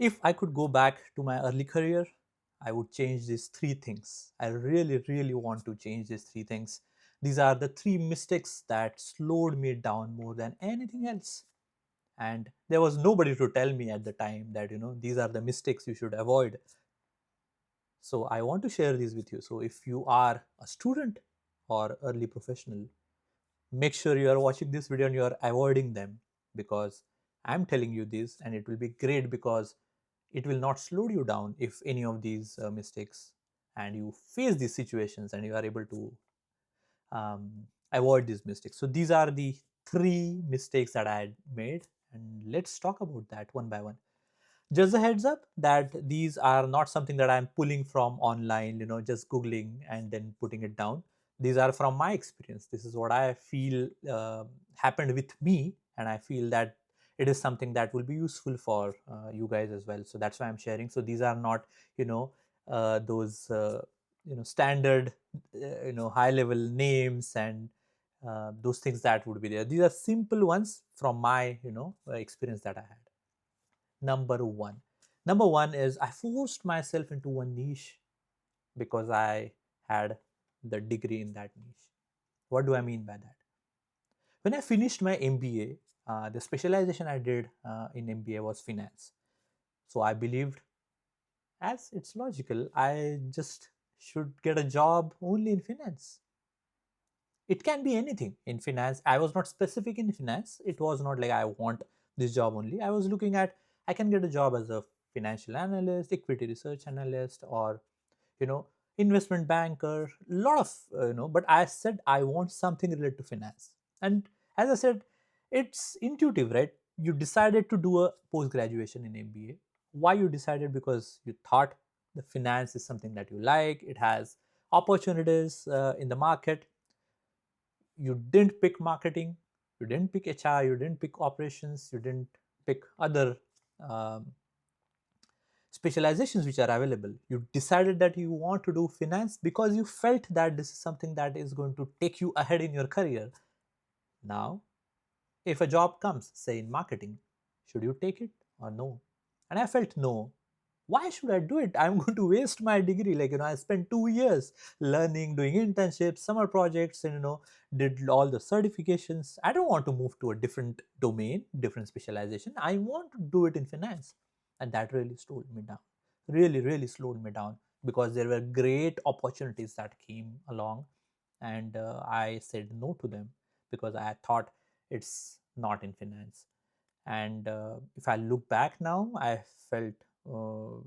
If I could go back to my early career, I would change these three things. I really, really want to change these three things. These are the three mistakes that slowed me down more than anything else. And there was nobody to tell me at the time that, these are the mistakes you should avoid. So I want to share these with you. So if you are a student or early professional, make sure you are watching this video and you are avoiding them, because I'm telling you this and it will be great, because it will not slow you down if any of these mistakes, and you face these situations and you are able to um, avoid these mistakes. So these are the three mistakes that I had made, and let's talk about that one by one. Just a heads up that these are not something that I'm pulling from online, just googling and then putting it down. These are from my experience. This is what I feel happened with me, and I feel that it is something that will be useful for you guys as well. So that's why I'm sharing. So these are not, those standard high level names and those things that would be there. These are simple ones from my experience that I had. Number one is I forced myself into one niche because I had the degree in that niche. What do I mean by that? When I finished my MBA, the specialization I did in MBA was finance. So I believed, as it's logical, I just should get a job only in finance. It can be anything in finance. I was not specific in finance. It was not like I want this job only. I was looking at, I can get a job as a financial analyst, equity research analyst, or you know investment banker, lot of but I said I want something related to finance. And as I said, it's intuitive, right? You decided to do a post graduation in MBA. Why you decided? Because you thought the finance is something that you like, it has opportunities in the market. You didn't pick marketing, you didn't pick HR, you didn't pick operations, you didn't pick other um, specializations which are available. You decided that you want to do finance because you felt that this is something that is going to take you ahead in your career. Now, if a job comes, say in marketing, should you take it or no? And I felt no. Why should I do it? I'm going to waste my degree. Like, I spent 2 years learning, doing internships, summer projects, and, did all the certifications. I don't want to move to a different domain, different specialization. I want to do it in finance. And that really slowed me down. Really, really slowed me down, because there were great opportunities that came along, and I said no to them because I thought it's not in finance. And if I look back now, I felt, uh,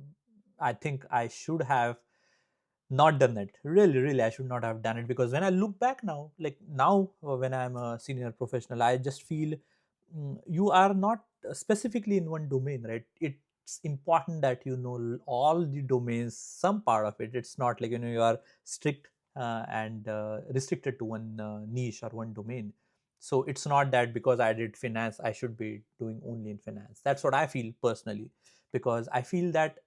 I think I should have not done that. Really, really, I should not have done it, because when I look back now, like now, when I'm a senior professional, I just feel, you are not specifically in one domain, right? It's important that you know all the domains, some part of it. It's not like, you are strict and restricted to one niche or one domain. So it's not that because I did finance, I should be doing only in finance. That's what I feel personally, because I feel that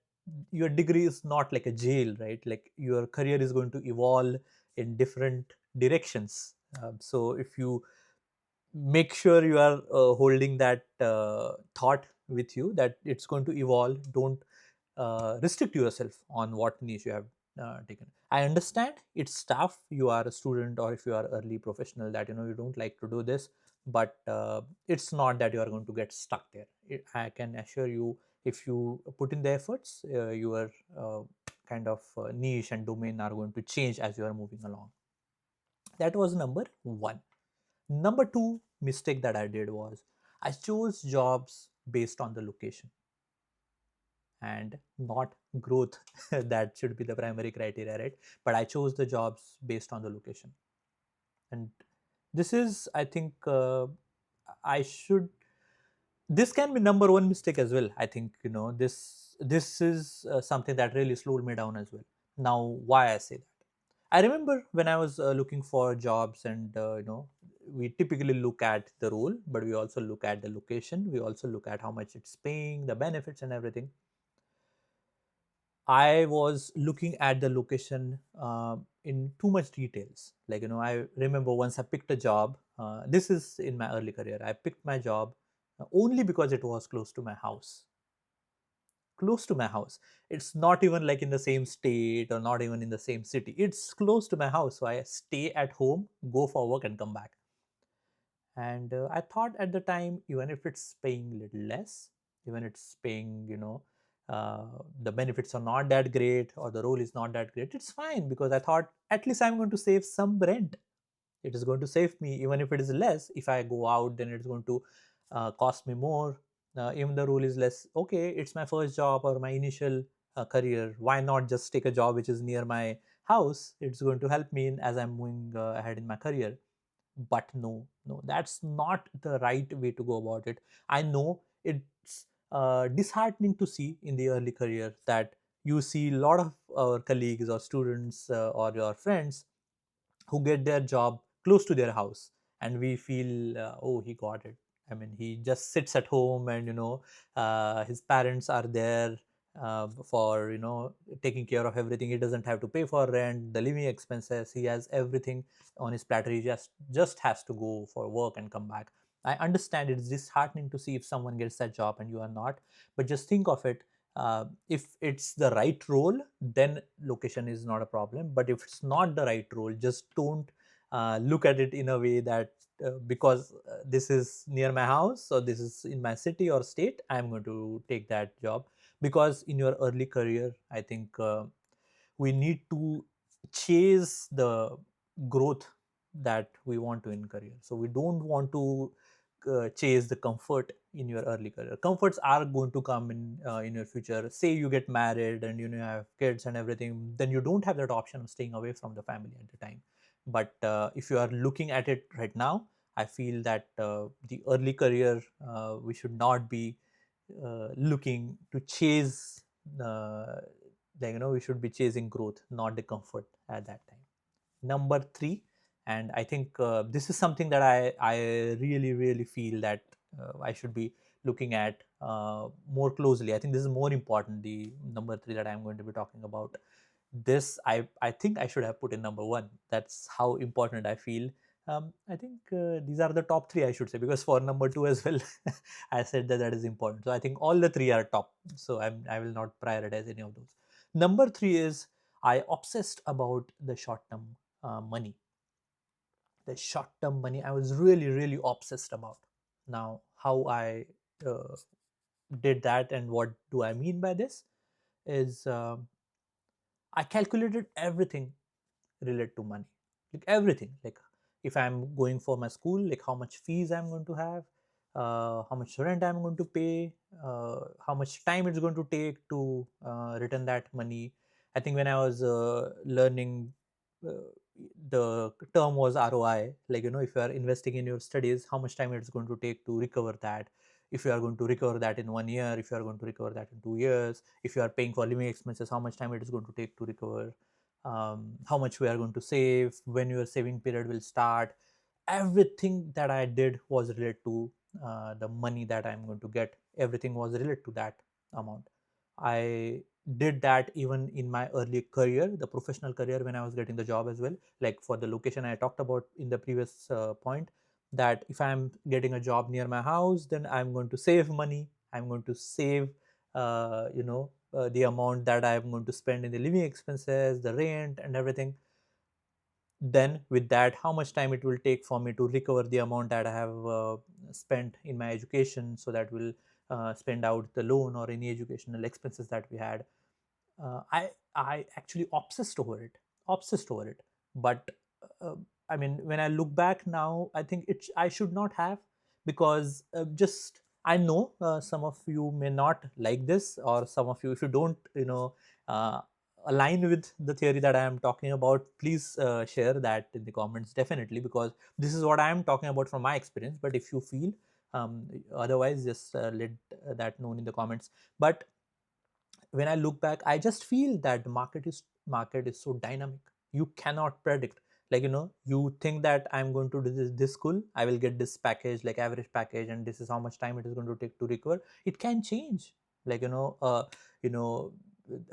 your degree is not like a jail, right? Like your career is going to evolve in different directions. So if you make sure you are holding that thought with you, that it's going to evolve, don't restrict yourself on what niche you have taken. I understand it's tough, you are a student, or if you are early professional, that you don't like to do this, but it's not that you are going to get stuck there. I can assure you, if you put in the efforts, your kind of niche and domain are going to change as you are moving along. That was number one. Number two mistake that I did was I chose jobs based on the location and not growth. That should be the primary criteria, right? But I chose the jobs based on the location. And this is, I think, I should, this can be number one mistake as well. I think, this is something that really slowed me down as well. Now, why I say that? I remember when I was looking for jobs, and we typically look at the role, but we also look at the location. We also look at how much it's paying, the benefits, and everything. I was looking at the location in too much details. Like, I remember once I picked a job. This is in my early career. I picked my job only because it was close to my house. close to my house. It's not even like in the same state or not even in the same city. It's close to my house. So I stay at home, go for work, and come back. And I thought at the time, even if it's paying a little less, even it's paying, the benefits are not that great or the role is not that great, it's fine, because I thought at least I'm going to save some rent. It is going to save me, even if it is less. If I go out, then it's going to cost me more. Even the role is less, okay, it's my first job or my initial career, why not just take a job which is near my house? It's going to help me as I'm moving ahead in my career. But no, that's not the right way to go about it. I know it's disheartening to see in the early career that you see a lot of our colleagues or students or your friends who get their job close to their house, and we feel, oh, he got it. I mean, he just sits at home, and his parents are there for taking care of everything. He doesn't have to pay for rent, the living expenses. He has everything on his platter. He just has to go for work and come back. I understand it's disheartening to see if someone gets that job and you are not, but just think of it. If it's the right role, then location is not a problem. But if it's not the right role, just don't look at it in a way that because this is near my house or this is in my city or state, I'm going to take that job. Because in your early career, I think we need to chase the growth that we want to in career. So we don't want to chase the comfort in your early career. Comforts are going to come in your future. Say you get married and you have kids and everything, then you don't have that option of staying away from the family at the time. But if you are looking at it right now, I feel that the early career, we should not be looking to chase uh, we should be chasing growth, not the comfort at that time. Number three, and I think this is something that I really feel that I should be looking at more closely. I think this is more important, the number three that I'm going to be talking about. This I think I should have put in number one. That's how important I feel. I think these are the top three, I should say, because for number two as well, I said that that is important. So I think all the three are top. So I will not prioritize any of those. Number three is I obsessed about the short term money. The short term money I was really obsessed about. Now, how I uh, did that and what do I mean by this is I calculated everything related to money, like everything. Like if I'm going for my school, like how much fees I'm going to have, how much rent I'm going to pay, how much time it's going to take to return that money. I think when I was learning, uh, the term was ROI. Like if you are investing in your studies, how much time it's going to take to recover that. If you are going to recover that in 1 year, if you are going to recover that in 2 years, if you are paying for living expenses, how much time it is going to take to recover, how much we are going to save, when your saving period will start. Everything that I did was related to the money that I'm going to get. Everything was related to that amount. I did that even in my early career, the professional career, when I was getting the job as well. Like for the location I talked about in the previous point, that if I'm getting a job near my house, then I'm going to save money. I'm going to save, the amount that I'm going to spend in the living expenses, the rent, and everything. Then, with that, how much time it will take for me to recover the amount that I have spent in my education, so that will spend out the loan or any educational expenses that we had. I actually obsessed over it. But uh, I mean, when I look back now, I think I should not have, because just I know some of you may not like this, or some of you, if you don't, uh, align with the theory that I am talking about, please share that in the comments, definitely, because this is what I am talking about from my experience. But if you feel otherwise, just let that known in the comments. But when I look back, I just feel that the market is so dynamic. You cannot predict. Like you think that I'm going to do this school, I will get this package, like average package, and this is how much time it is going to take to recover. It can change. Like you know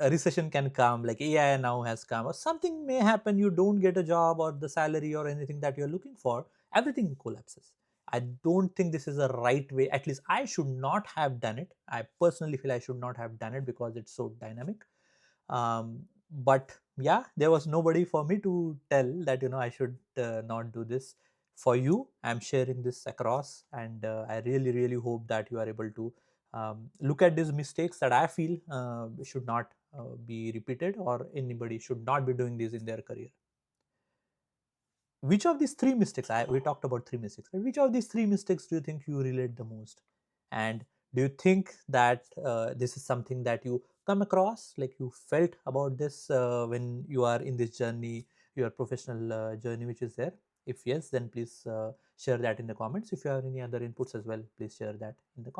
a recession can come, like AI now has come, or something may happen. You don't get a job or the salary or anything that you're looking for. Everything collapses. I don't think this is a right way. At least I should not have done it. I personally feel I should not have done it because it's so dynamic. But yeah, there was nobody for me to tell that I should not do this. For you, I'm sharing this across, and I really, really hope that you are able to look at these mistakes that I feel should not be repeated, or anybody should not be doing this in their career. Which of these three mistakes, we talked about three mistakes, right? Which of these three mistakes do you think you relate the most? And do you think that this is something that you come across, like you felt about this when you are in this journey, your professional journey which is there? If yes, then please share that in the comments. If you have any other inputs as well, please share that in the comments.